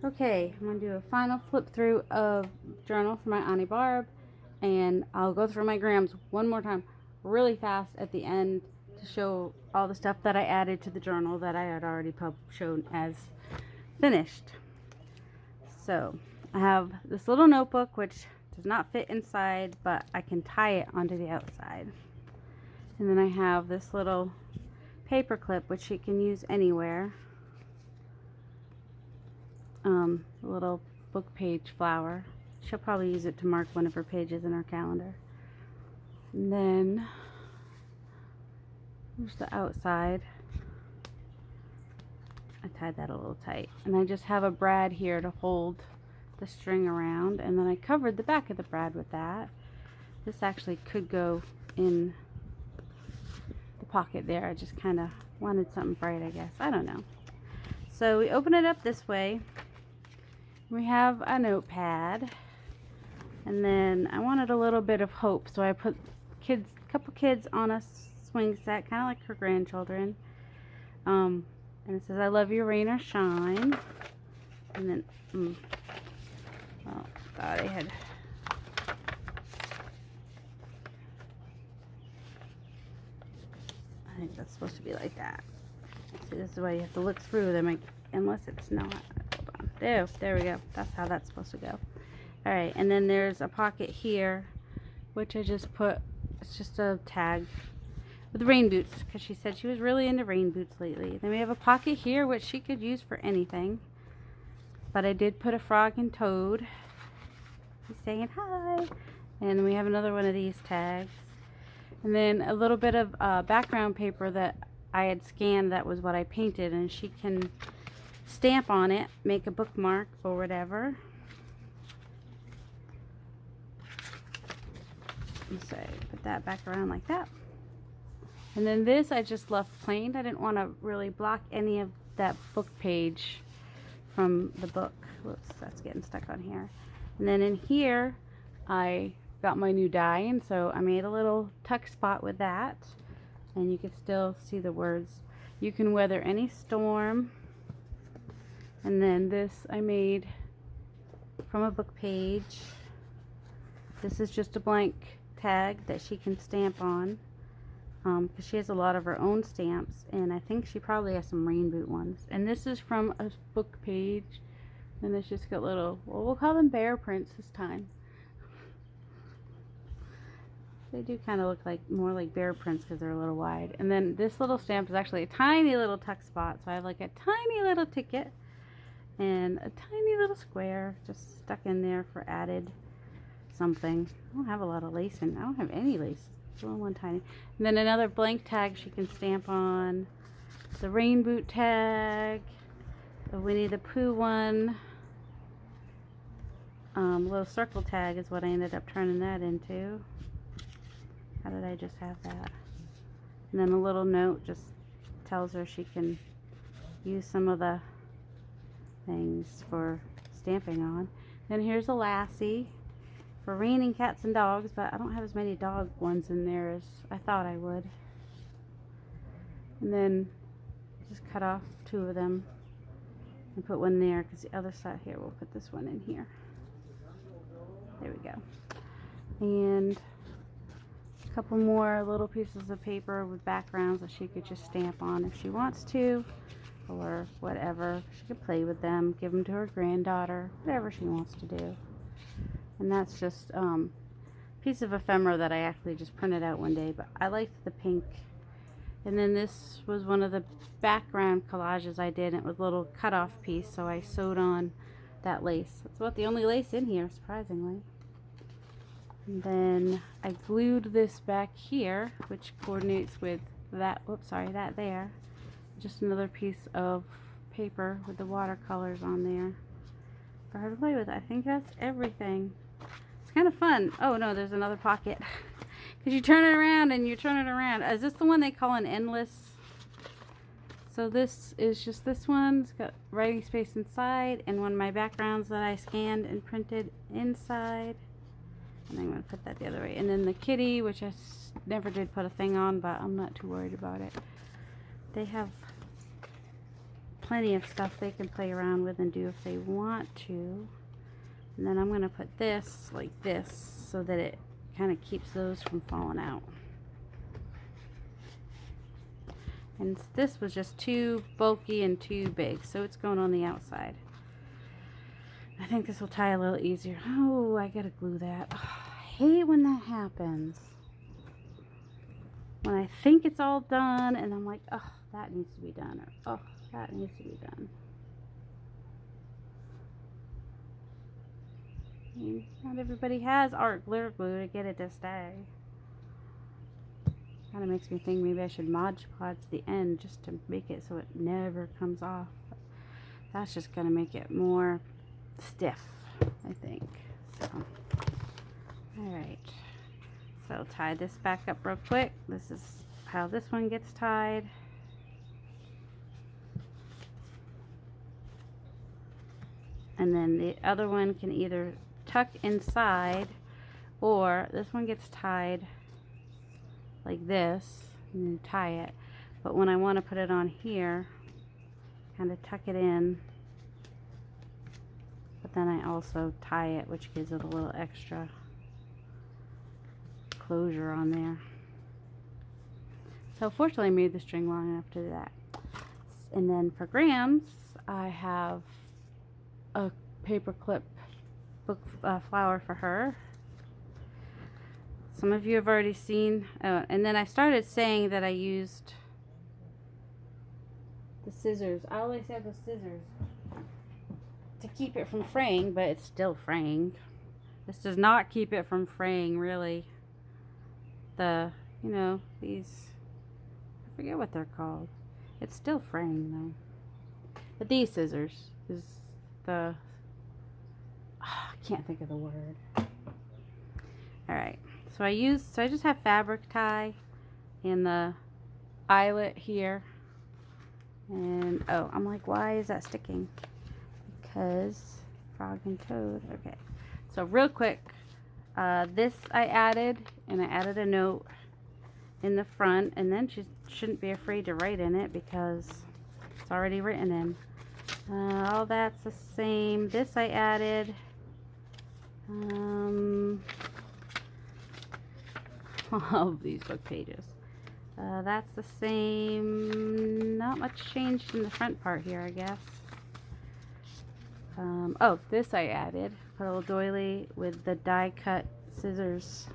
Okay, I'm going to do a final flip through of journal for my Auntie Barb, and I'll go through my grams one more time really fast at the end to show all the stuff that I added to the journal that I had already shown as finished. So I have this little notebook which does not fit inside, but I can tie it onto the outside. And then I have this little paper clip which you can use anywhere. A little book page flower. She'll probably use it to mark one of her pages in her calendar. And then here's the outside. I tied that a little tight. And I just have a brad here to hold the string around, and then I covered the back of the brad with that. This actually could go in the pocket there. I just kind of wanted something bright, I guess. I don't know. So we open it up this way. We have a notepad, and then I wanted a little bit of hope, so I put a couple kids on a swing set, kind of like her grandchildren. And it says, "I love you, rain or shine." And then, oh, thought I had. I think that's supposed to be like that. See, this is why you have to look through them, unless it's not. Hold on. There we go. That's how that's supposed to go. Alright, and then there's a pocket here, which I just put, it's just a tag with rain boots, because she said she was really into rain boots lately. Then we have a pocket here, which she could use for anything. But I did put a frog and toad. He's saying hi. And then we have another one of these tags. And then a little bit of background paper that I had scanned, that was what I painted, and she can stamp on it, make a bookmark or whatever. So put that back around like that. And then this I just left plain. I didn't want to really block any of that book page from the book. Whoops, that's getting stuck on here. And then in here I got my new die, and so I made a little tuck spot with that, and you can still see the words, "You can weather any storm." And then this I made from a book page. This is just a blank tag that she can stamp on, because she has a lot of her own stamps, and I think she probably has some rain boot ones. And this is from a book page, and it's just got little, well, we'll call them bear prints this time. They do kind of look like more like bear prints because they're a little wide. And then this little stamp is actually a tiny little tuck spot, so I have like a tiny little ticket and a tiny little square just stuck in there for added something. I don't have a lot of lace in. I don't have any lace. It's only one tiny. And then another blank tag she can stamp on. The rain boot tag. The Winnie the Pooh one. Little circle tag is what I ended up turning that into. How did I just have that? And then a little note just tells her she can use some of the things for stamping on. Then here's a Lassie for raining cats and dogs, but I don't have as many dog ones in there as I thought I would. And then just cut off two of them and put one there, because the other side here, we'll put this one in here. There we go. And a couple more little pieces of paper with backgrounds that she could just stamp on if she wants to, or whatever. She could play with them, give them to her granddaughter, whatever she wants to do. And that's just a piece of ephemera that I actually just printed out one day, but I liked the pink. And then this was one of the background collages I did, and it was a little cut-off piece, so I sewed on that lace. That's about the only lace in here, surprisingly. And then I glued this back here, which coordinates with that, oops, sorry, that there. Just another piece of paper with the watercolors on there for her to play with. I think that's everything. It's kind of fun. Oh no, there's another pocket. Because you turn it around and you turn it around. Is this the one they call an endless? So this is just this one. It's got writing space inside, and one of my backgrounds that I scanned and printed inside. And I'm going to put that the other way. And then the kitty, which I never did put a thing on, but I'm not too worried about it. They have plenty of stuff they can play around with and do if they want to. And then I'm going to put this like this so that it kind of keeps those from falling out. And this was just too bulky and too big, so it's going on the outside. I think this will tie a little easier. Oh, I gotta glue that. Oh, I hate when that happens. When I think it's all done and I'm like, oh, that needs to be done, or oh, that needs to be done. I mean, not everybody has art glitter glue to get it to stay. Kind of makes me think maybe I should Mod Podge the end just to make it so it never comes off. But that's just going to make it more stiff, I think. So, alright. So tie this back up real quick. This is how this one gets tied. And then the other one can either tuck inside, or this one gets tied like this and then tie it. But when I want to put it on here, kind of tuck it in, but then I also tie it, which gives it a little extra closure on there. So fortunately I made the string long enough to do that. And then for Grams, I have a paper clip book flower for her. Some of you have already seen, and then I started saying that I used the scissors. I always have the scissors to keep it from fraying, but it's still fraying. This does not keep it from fraying, really. The, you know, these, I forget what they're called. It's still fraying though. But these scissors is the, I can't think of the word. Alright, so I just have fabric tie in the eyelet here. And, oh, I'm like, why is that sticking? Because Frog and Toad. Okay, so real quick, this I added, and I added a note in the front, and then she shouldn't be afraid to write in it because it's already written in. All that's the same. This I added. All of these book pages. That's the same. Not much changed in the front part here, I guess. Oh, this I added. Put a little doily with the die cut scissors.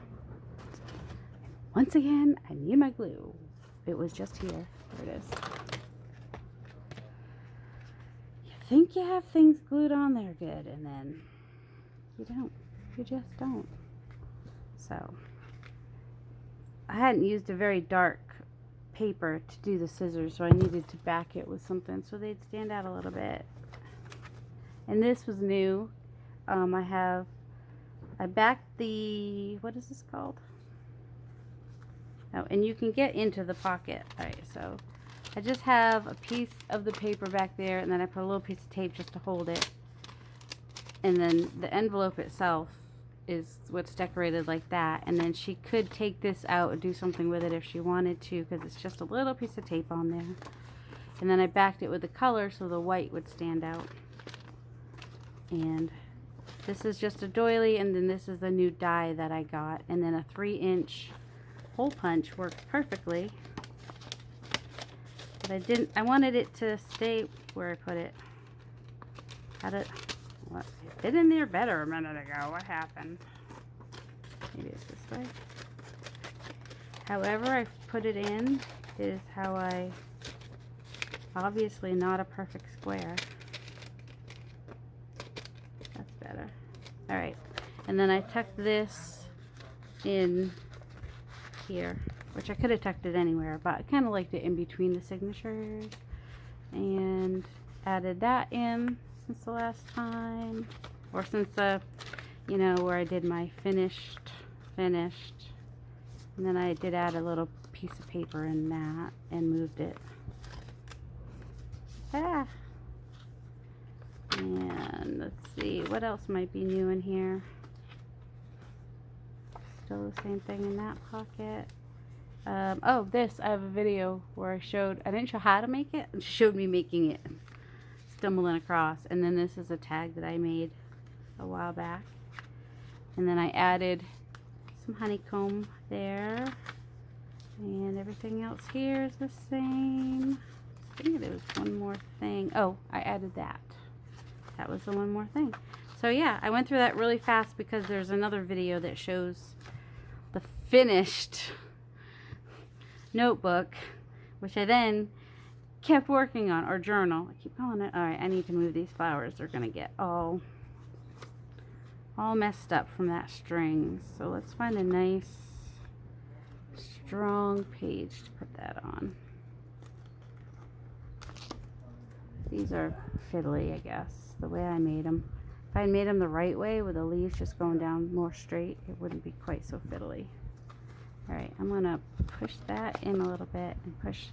Once again, I need my glue. It was just here. There it is. You think you have things glued on there good, and then you don't. You just don't. So, I hadn't used a very dark paper to do the scissors, so I needed to back it with something so they'd stand out a little bit. And this was new. I backed the, what is this called? Oh, and you can get into the pocket. Alright, so I just have a piece of the paper back there, and then I put a little piece of tape just to hold it. And then the envelope itself is what's decorated like that. And then she could take this out and do something with it if she wanted to, because it's just a little piece of tape on there. And then I backed it with the color so the white would stand out. And this is just a doily, and then this is the new die that I got. And then a 3-inch hole punch works perfectly. But I wanted it to stay where I put it. What? It fit in there better a minute ago. What happened? Maybe it's this way. However I put it in is how I, obviously not a perfect square. That's better. Alright, and then I tucked this in here, which I could have tucked it anywhere, but I kind of liked it in between the signatures, and added that in since the last time, or since the, you know, where I did my finished, and then I did add a little piece of paper in that and moved it. And let's see, what else might be new in here? Still the same thing in that pocket. Oh, this, I have a video where I didn't show how to make it, and showed me making it. stumbling across. And then this is a tag that I made a while back. And then I added some honeycomb there. And everything else here is the same. I think there was one more thing. Oh, I added that. That was the one more thing. So yeah, I went through that really fast because there's another video that shows the finished notebook, which I then kept working on, or journal. I keep calling it. All right, I need to move these flowers. They're gonna get all messed up from that string. So let's find a nice strong page to put that on. These are fiddly, I guess, the way I made them. If I made them the right way with the leaves just going down more straight, it wouldn't be quite so fiddly. All right, I'm gonna push that in a little bit and push,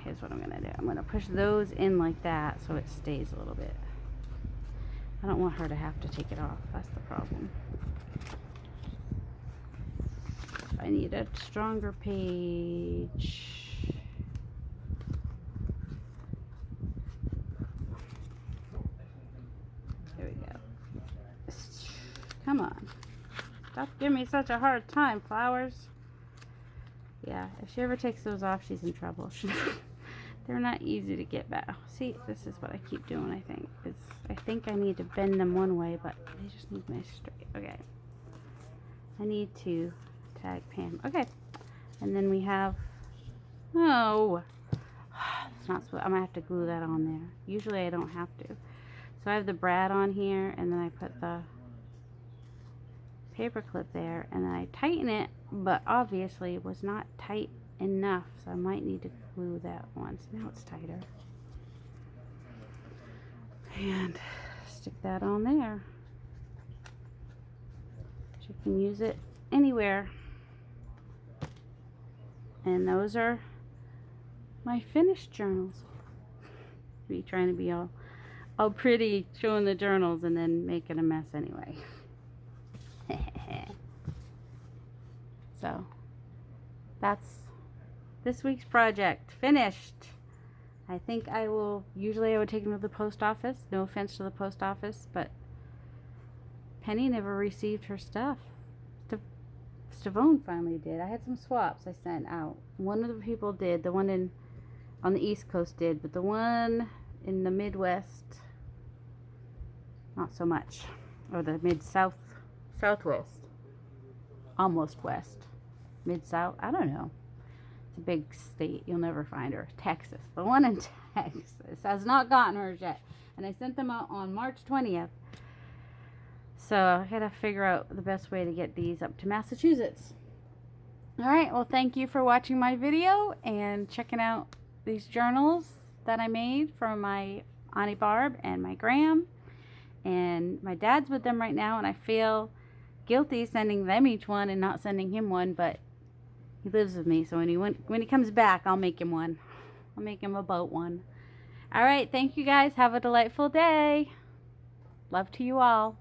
here's what I'm gonna do. I'm gonna push those in like that so it stays a little bit. I don't want her to have to take it off, that's the problem. I need a stronger page. There we go. Come on. Stop giving me such a hard time, flowers. Yeah, if she ever takes those off, she's in trouble. They're not easy to get back. See, this is what I keep doing, I think. I think I need to bend them one way, but they just need nice straight. Okay. I need to tag Pam. Okay. And then we have, oh, it's not supposed, I'm gonna have to glue that on there. Usually I don't have to. So I have the brad on here, and then I put the paper clip there, and then I tighten it, but obviously it was not tight enough, so I might need to glue that once. Now it's tighter. And stick that on there. You can use it anywhere. And those are my finished journals. Be trying to be all pretty showing the journals and then making a mess anyway. So that's this week's project finished. I think I will, usually I would take them to the post office. No offense to the post office, but Penny never received her stuff. Stavone finally did. I had some swaps I sent out. One of the people did. The one on the East Coast did, but the one in the Midwest, not so much. Or the Southwest. Almost west. Mid-South? I don't know. It's a big state. You'll never find her. Texas. The one in Texas has not gotten hers yet. And I sent them out on March 20th. So I had to figure out the best way to get these up to Massachusetts. Alright, well thank you for watching my video and checking out these journals that I made for my Auntie Barb and my Graham. And my dad's with them right now, and I feel guilty sending them each one and not sending him one, but he lives with me, so when he comes back, I'll make him one. I'll make him a boat one. Alright, thank you guys. Have a delightful day. Love to you all.